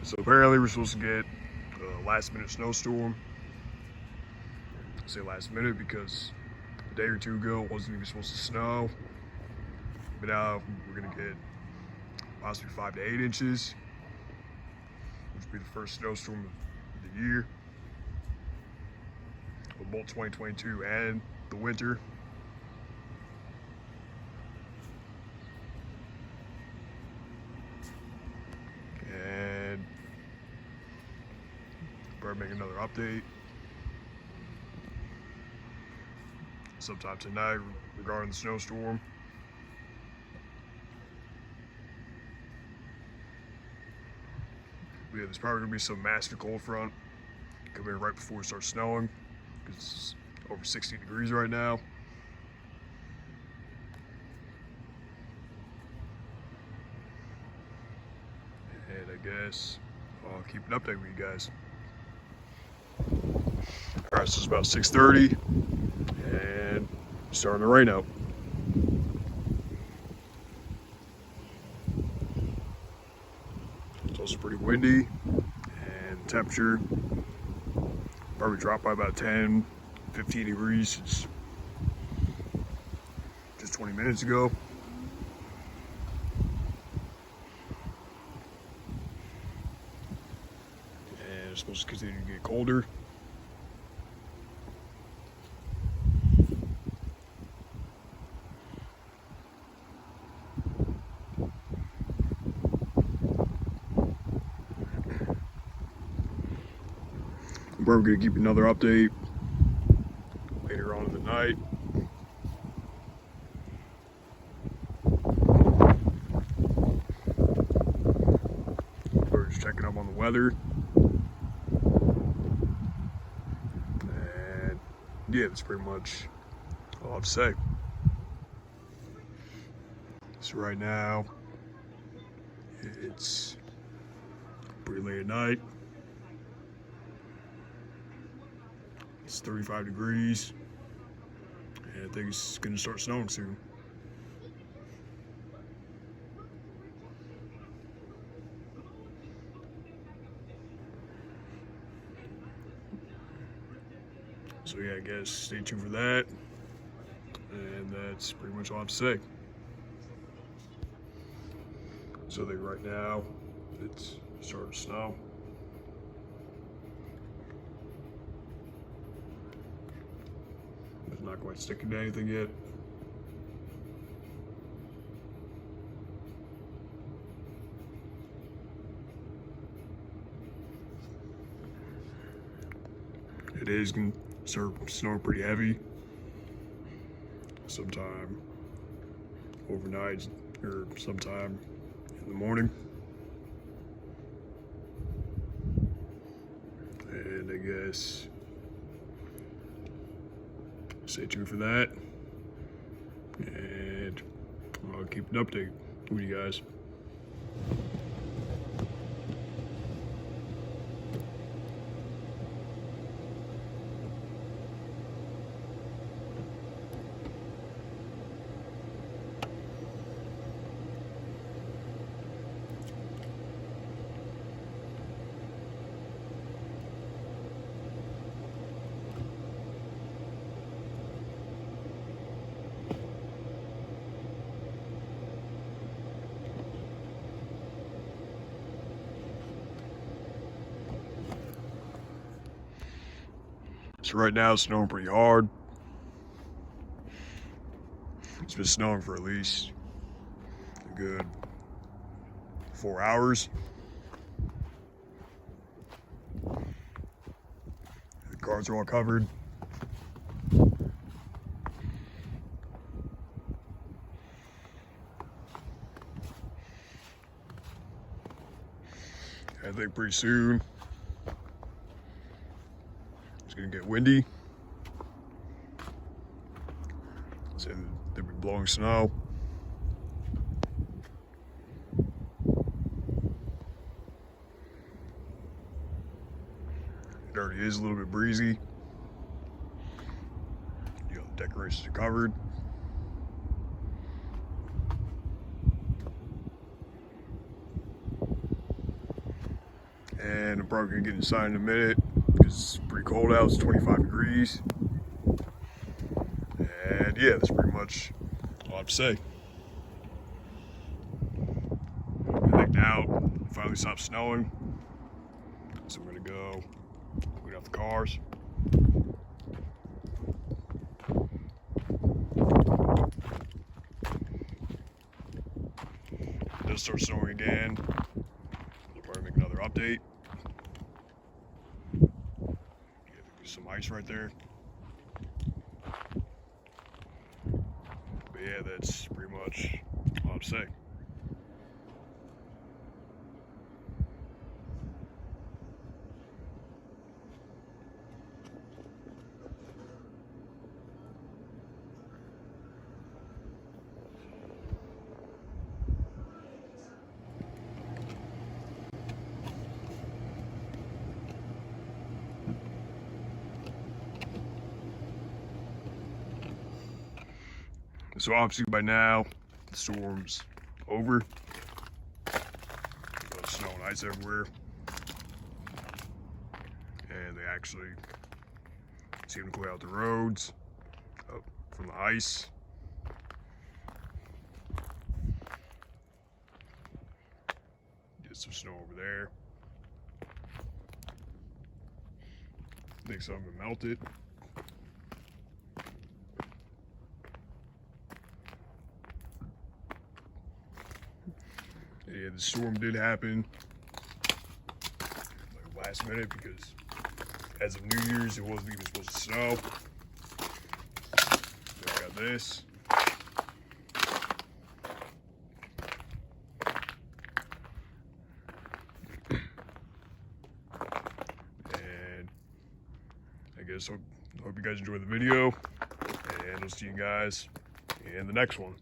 So apparently we're supposed to get a last minute snowstorm. I say last minute because a day or two ago it wasn't even supposed to snow. But now we're gonna get possibly 5 to 8 inches, which will be the first snowstorm of the year, of both 2022 and the winter. And probably make another update sometime tonight regarding the snowstorm. But yeah, there's probably gonna be some massive cold front coming in right before it starts snowing, because it's over 60 degrees right now. And I guess I'll keep an update with you guys. Alright, so it's about 6:30 and it's starting to rain out. It's also pretty windy, and the temperature probably dropped by about 10, 15 degrees just 20 minutes ago. And it's supposed to continue to get colder. We're going to keep another update later on in the night. We're just checking up on the weather. And yeah, that's pretty much all I have to say. So right now, it's pretty late at night. It's 35 degrees, and I think it's going to start snowing soon. So yeah, I guess stay tuned for that, and that's pretty much all I have to say. So I think right now, it's starting to snow. It's not quite sticking to anything yet. It is going to start snowing pretty heavy sometime overnight or sometime in the morning. And I guess stay tuned for that, and I'll keep an update with you guys. So right now it's snowing pretty hard. It's been snowing for at least a good 4 hours. The cars are all covered. I think pretty soon it's gonna get windy. So they'll be blowing snow. It already is a little bit breezy. You know, the decorations are covered. And I'm probably gonna get inside in a minute because it's pretty cold out. It's 25 degrees. And yeah, that's pretty much all I have to say. I think now it finally stopped snowing, so we're gonna go clean out the cars. It does start snowing again. I'll probably make another update. Yeah, there's some ice right there. But yeah, that's pretty much all I have to say. So obviously by now, the storm's over. There's snow and ice everywhere. And they actually seem to clear out the roads from the ice. Get some snow over there. I think some of it melted. Yeah, the storm did happen like last minute because as of New Year's it wasn't even supposed to snow. So I got this. And I guess hope you guys enjoyed the video, and I'll see you guys in the next one.